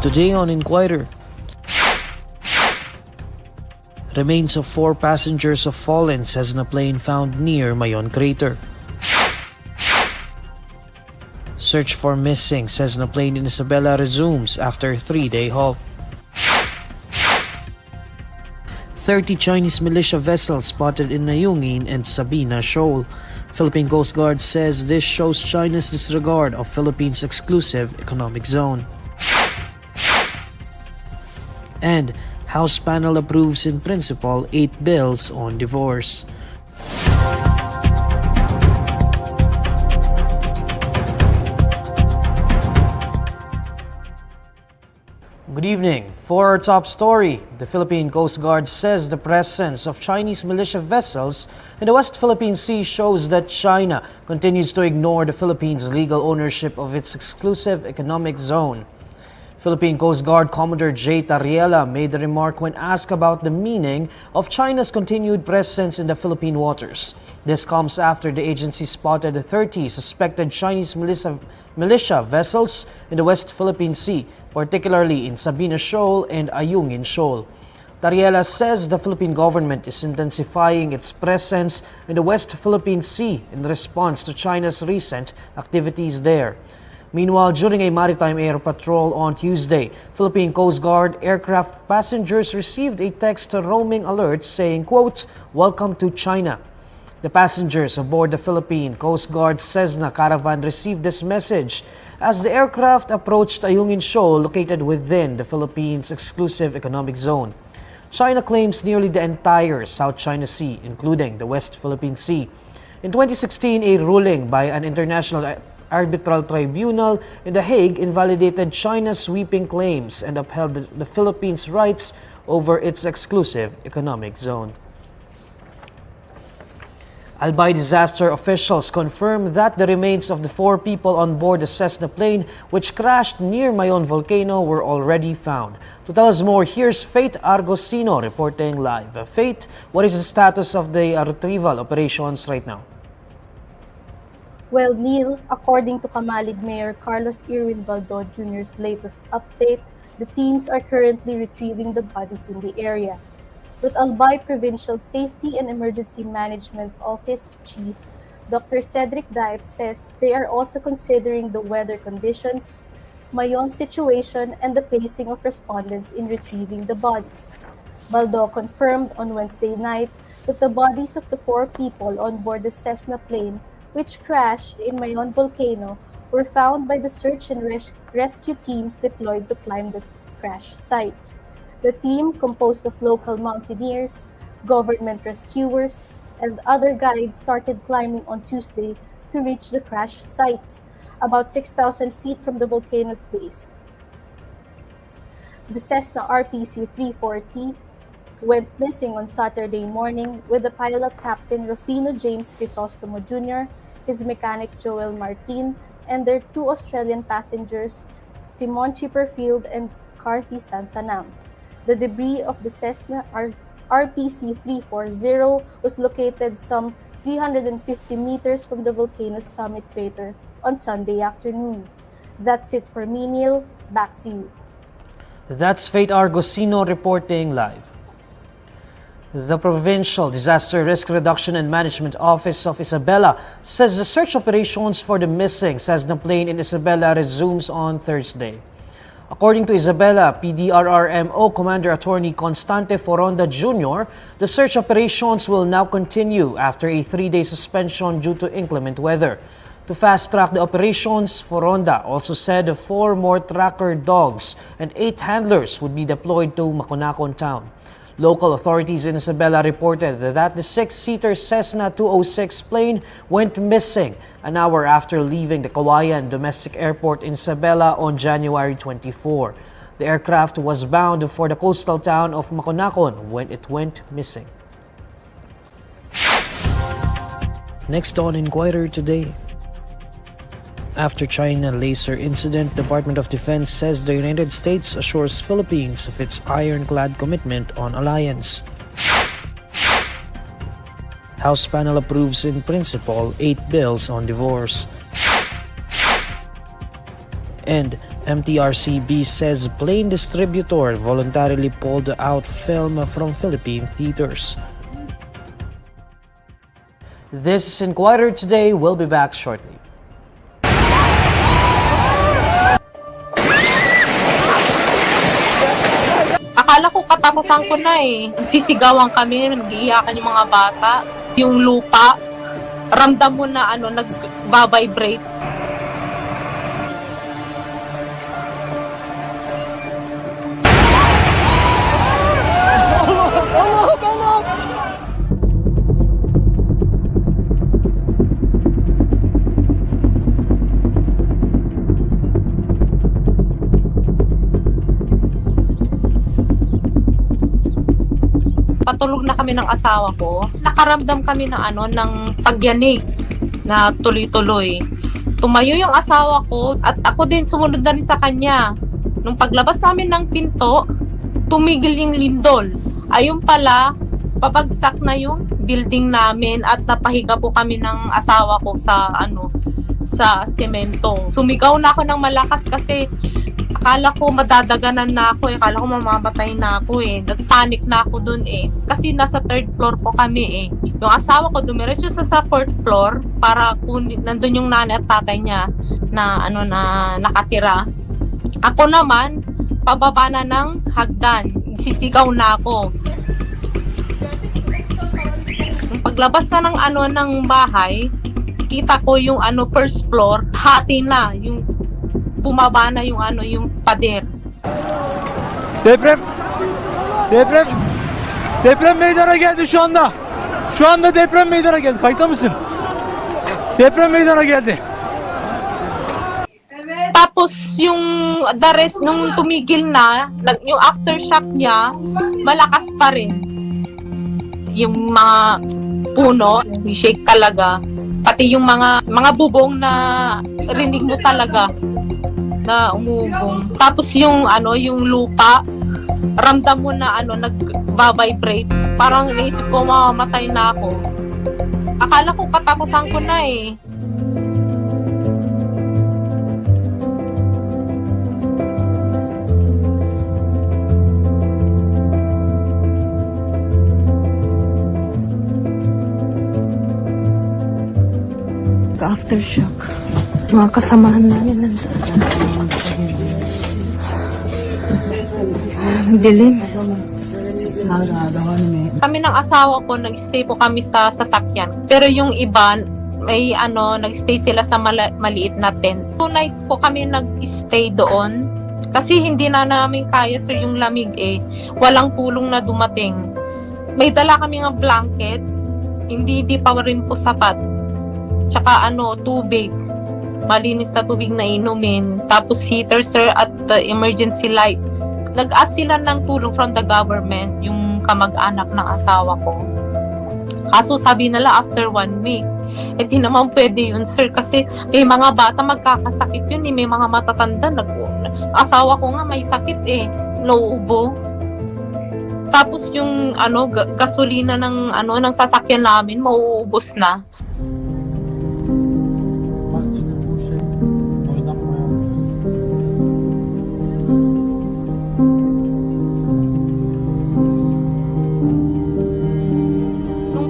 Today on Inquirer, remains of 4 passengers of fallen Cessna plane found near Mayon crater. Search for missing Cessna plane in Isabela resumes after 3-day halt. 30 Chinese militia vessels spotted in Ayungin and Sabina Shoal. Philippine Coast Guard says this shows China's disregard of Philippines' exclusive economic zone. And House panel approves in principle 8 bills on divorce. Good evening. For our top story, the Philippine Coast Guard says the presence of Chinese militia vessels in the West Philippine Sea shows that China continues to ignore the Philippines' legal ownership of its exclusive economic zone. Philippine Coast Guard Commodore J. Tariela made the remark when asked about the meaning of China's continued presence in the Philippine waters. This comes after the agency spotted 30 suspected Chinese militia vessels in the West Philippine Sea, particularly in Sabina Shoal and Ayungin Shoal. Tariela says the Philippine government is intensifying its presence in the West Philippine Sea in response to China's recent activities there. Meanwhile, during a maritime air patrol on Tuesday, Philippine Coast Guard aircraft passengers received a text roaming alert saying, quote, "Welcome to China." The passengers aboard the Philippine Coast Guard Cessna caravan received this message as the aircraft approached Ayungin Shoal located within the Philippines' exclusive economic zone. China claims nearly the entire South China Sea, including the West Philippine Sea. In 2016, a ruling by an international arbitral tribunal in The Hague invalidated China's sweeping claims and upheld the Philippines' rights over its exclusive economic zone. Albay disaster officials confirmed that the remains of the 4 people on board the Cessna plane which crashed near Mayon volcano were already found. To tell us more, here's Faith Argosino reporting live. Faith, what is the status of the retrieval operations right now? Well, Neil, according to Kamalig Mayor Carlos Irwin Baldo Jr.'s latest update, the teams are currently retrieving the bodies in the area. With Albay Provincial Safety and Emergency Management Office Chief Dr. Cedric Daip says they are also considering the weather conditions, Mayon situation, and the pacing of respondents in retrieving the bodies. Baldo confirmed on Wednesday night that the bodies of the 4 people on board the Cessna plane which crashed in Mayon volcano were found by the search and rescue teams deployed to climb the crash site. The team, composed of local mountaineers, government rescuers, and other guides, started climbing on Tuesday to reach the crash site, about 6,000 feet from the volcano's base. The Cessna RPC-340 went missing on Saturday morning with the pilot Captain Rufino James Crisostomo Jr., his mechanic Joel Martin, and their 2 Australian passengers, Simon Chipperfield and Carthy Santanam. The debris of the Cessna RPC-340 was located some 350 meters from the volcano's summit crater on Sunday afternoon. That's it for me, Neil. Back to you. That's Faith Argosino reporting live. The Provincial Disaster Risk Reduction and Management Office of Isabela says the search operations for the missing Cessna plane in Isabela resumes on Thursday. According to Isabela PDRRMO Commander Attorney Constante Foronda Jr., the search operations will now continue after a 3-day suspension due to inclement weather. To fast-track the operations, Foronda also said 4 more tracker dogs and 8 handlers would be deployed to Maconacon town. Local authorities in Isabela reported that the 6-seater Cessna 206 plane went missing an hour after leaving the Kawayan Domestic Airport in Isabela on January 24. The aircraft was bound for the coastal town of Maconacon when it went missing. Next on Inquirer Today. After China laser incident, Department of Defense says the United States assures Philippines of its ironclad commitment on alliance. House panel approves in principle 8 bills on divorce. And MTRCB says plane distributor voluntarily pulled out film from Philippine theaters. This is Inquirer Today. We'll be back shortly. Akala ko katapusan ko na eh. Sisigawan kami, nag-iiyakan yung mga bata. Yung lupa, ramdam mo na nag-vibrate. Patulog na kami ng asawa ko. Nakaramdam kami ng pagyanig na tuloy-tuloy. Tumayo yung asawa ko at ako din sumunod na rin sa kanya. Nung paglabas namin ng pinto, tumigil yung lindol. Ayun pala, pabagsak na yung building namin at napahiga po kami ng asawa ko sa semento. Sumigaw na ako ng malakas kasi akala ko madadaganan na ako eh. Akala ko mamamatay na ako eh. Nagpanic na ako dun eh. Kasi nasa third floor po kami eh. Yung asawa ko dumiretso sa fourth floor para nandun yung nanay at tatay niya na nakatira. Ako naman, pababa na ng hagdan. Sisigaw na ako. Yung paglabas na ng bahay, kita ko yung first floor, hati na yung bumaba na yung pader. Deprem meydana geldi şu anda. Şu anda deprem meydana geldi. Kayıtta mısın? Deprem meydana geldi. Tapos yung the rest nung tumigil na, yung aftershock niya, malakas pa rin. Yung mga puno, shake talaga. Pati yung mga bubong na rinig mo talaga na umubong. Tapos yung lupa, ramdam mo na nag-vibrate. Parang naisip ko mamamatay na ako. Akala ko katapusan ko na eh. Aftershock. Mga kasamahan namin nandun. Dilim. Kami ng asawa ko, nag-stay po kami sa sasakyan. Pero yung iba, may nag-stay sila sa maliit na tent. 2 nights po kami nag-stay doon. Kasi hindi na namin kaya, sir, yung lamig eh. Walang tulong na dumating. May dala kami ng blanket. Hindi pa rin po sapat. Tsaka tubig. Malinis na tubig na inumin. Tapos heater, sir, at emergency light. Nag-ask sila ng tulong from the government, yung kamag-anak ng asawa ko. Kaso sabi nila after 1 week. Eh di naman pwede yun, sir, kasi may mga bata magkakasakit yun eh. May mga matatanda. Asawa ko nga may sakit eh. Nauubo. Tapos yung gasolina ng sasakyan namin mauubos na.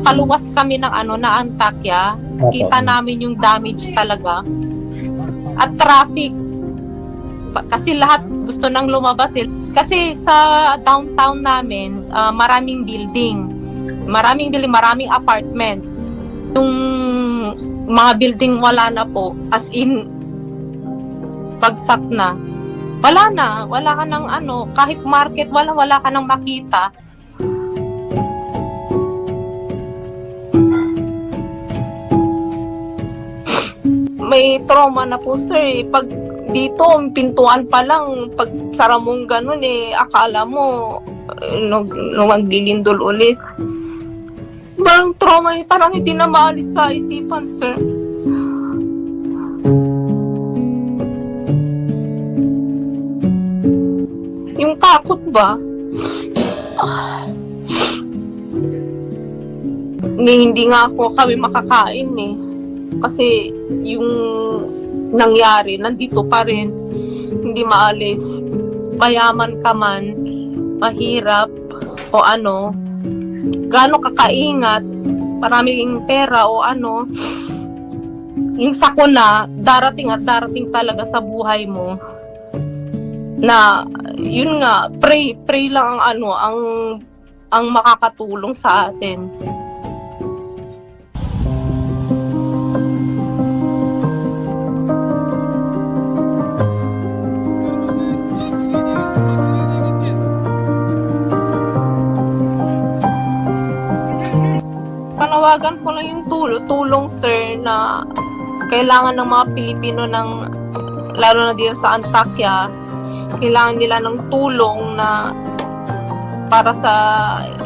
Paluwas kami ng na Antakya, kita namin yung damage talaga. At traffic. Kasi lahat gusto nang lumabas eh. Kasi sa downtown namin, maraming building. Maraming apartment. Yung mga building wala na po. As in, bagsak na. Wala ka ng kahit market, wala ka nang makita. May trauma na po, sir. Pag dito, pintuan pa lang, pag sara mong ganun akala mo maglilindol ulit. Parang trauma, parang hindi na maalis sa isipan, sir. Yung takot ba? Hindi nga ako kami makakain Kasi yung nangyari, nandito pa rin. hindi maalis. Payaman ka man, mahirap, o ano, gaano kakaingat, maraming pera o ano, yung sakuna, darating at darating talaga sa buhay mo. Na, yun nga, pray lang ang ano, ang makakatulong sa atin. Panawagan ko lang yung tulong sir na kailangan ng mga Pilipino lalo na dito sa Antakya, kailangan nila ng tulong na para sa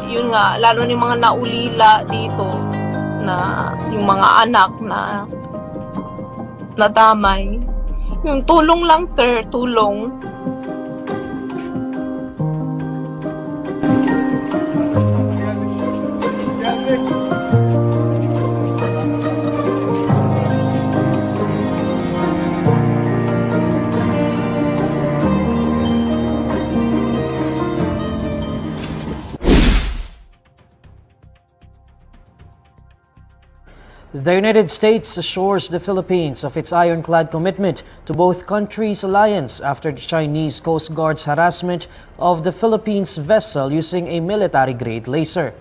yun nga, lalo na yung mga naulila dito na yung mga anak na nadamay. Yung tulong lang sir, tulong. The United States assures the Philippines of its ironclad commitment to both countries' alliance after the Chinese Coast Guard's harassment of the Philippines vessel using a military-grade laser.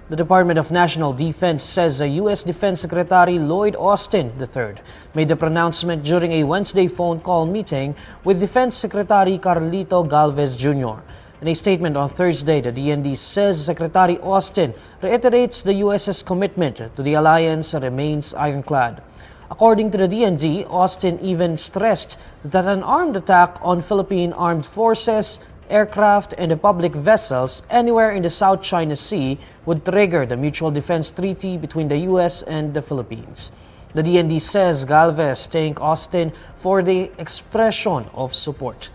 The Department of National Defense says U.S. Defense Secretary Lloyd Austin III made the pronouncement during a Wednesday phone call meeting with Defense Secretary Carlito Galvez Jr. In a statement on Thursday, the DND says Secretary Austin reiterates the U.S.'s commitment to the alliance remains ironclad. According to the DND, Austin even stressed that an armed attack on Philippine armed forces, aircraft, and public vessels anywhere in the South China Sea would trigger the Mutual Defense Treaty between the U.S. and the Philippines. The DND says Galvez thanked Austin for the expression of support.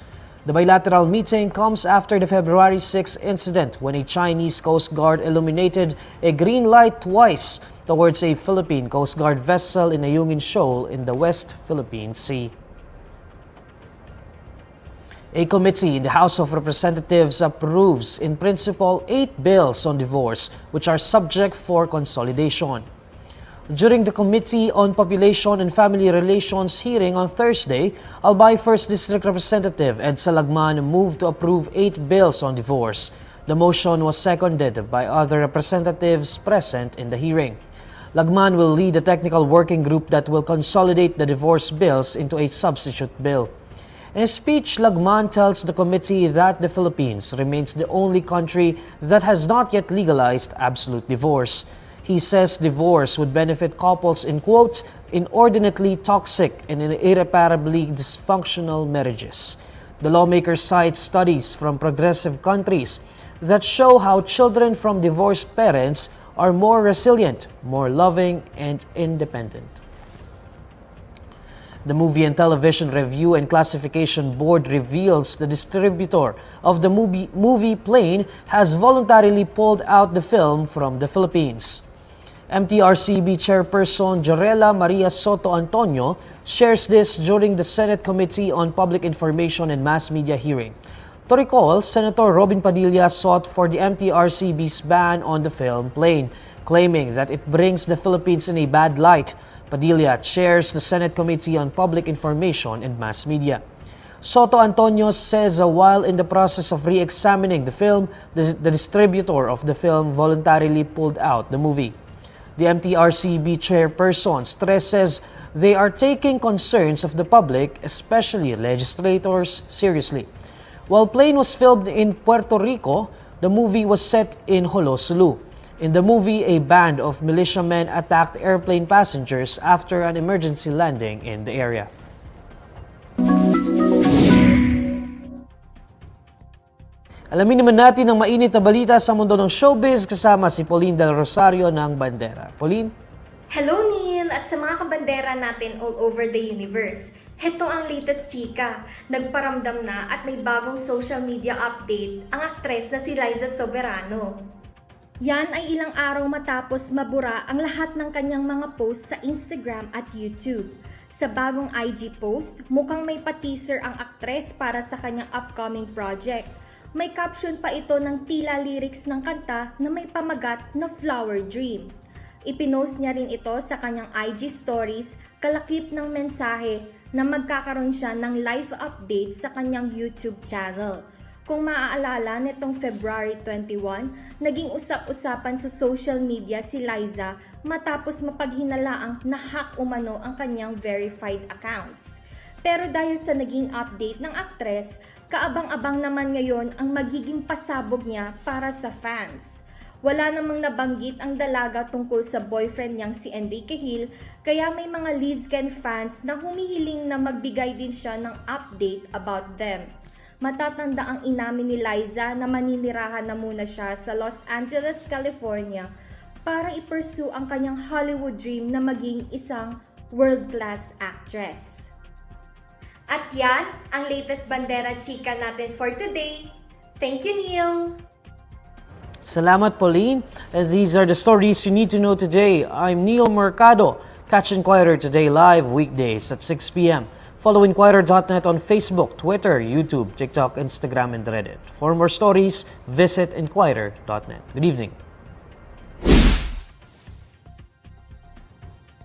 The bilateral meeting comes after the February 6 incident when a Chinese Coast Guard illuminated a green light twice towards a Philippine Coast Guard vessel in Ayungin Shoal in the West Philippine Sea. A committee in the House of Representatives approves in principle 8 bills on divorce which are subject for consolidation. During the Committee on Population and Family Relations hearing on Thursday, Albay 1st District Representative Ed Salagman moved to approve 8 bills on divorce. The motion was seconded by other representatives present in the hearing. Lagman will lead a technical working group that will consolidate the divorce bills into a substitute bill. In a speech, Lagman tells the committee that the Philippines remains the only country that has not yet legalized absolute divorce. He says divorce would benefit couples in, quote, inordinately toxic and irreparably dysfunctional marriages. The lawmaker cites studies from progressive countries that show how children from divorced parents are more resilient, more loving, and independent. The Movie and Television Review and Classification Board reveals the distributor of the movie Plane has voluntarily pulled out the film from the Philippines. MTRCB Chairperson Jorela Maria Soto Antonio shares this during the Senate Committee on Public Information and Mass Media hearing. To recall, Senator Robin Padilla sought for the MTRCB's ban on the film Plane, claiming that it brings the Philippines in a bad light. Padilla chairs the Senate Committee on Public Information and Mass Media. Soto Antonio says while in the process of re-examining the film, the distributor of the film voluntarily pulled out the movie. The MTRCB chairperson stresses they are taking concerns of the public, especially legislators, seriously. While Plane was filmed in Puerto Rico, the movie was set in Holosulu. In the movie, a band of militiamen attacked airplane passengers after an emergency landing in the area. Alamin naman natin ang mainit na balita sa mundo ng showbiz kasama si Pauline Del Rosario ng Bandera. Pauline? Hello Neil at sa mga kabandera natin all over the universe. Heto ang latest chika. Nagparamdam na at may bagong social media update ang aktres na si Liza Soberano. Yan ay ilang araw matapos mabura ang lahat ng kanyang mga posts sa Instagram at YouTube. Sa bagong IG post, mukhang may pa-teaser ang aktres para sa kanyang upcoming project. May caption pa ito ng tila lyrics ng kanta na may pamagat na Flower Dream. Ipinost niya rin ito sa kanyang IG stories kalakip ng mensahe na magkakaroon siya ng live update sa kanyang YouTube channel. Kung maaalala, nitong February 21, naging usap-usapan sa social media si Liza matapos mapaghinalaang na-hack umano ang kanyang verified accounts. Pero dahil sa naging update ng aktres, kaabang-abang naman ngayon ang magiging pasabog niya para sa fans. Wala namang nabanggit ang dalaga tungkol sa boyfriend niyang si Enrique Hill, kaya may mga Lizken fans na humihiling na magbigay din siya ng update about them. Matatanda ang inamin ni Liza na maninirahan na muna siya sa Los Angeles, California para i-pursue ang kanyang Hollywood dream na maging isang world-class actress. At yan ang latest bandera chika natin for today. Thank you, Neil! Salamat, Pauline. And these are the stories you need to know today. I'm Neil Mercado. Catch Inquirer Today live weekdays at 6 p.m. Follow INQUIRER.net on Facebook, Twitter, YouTube, TikTok, Instagram, and Reddit. For more stories, visit INQUIRER.net. Good evening.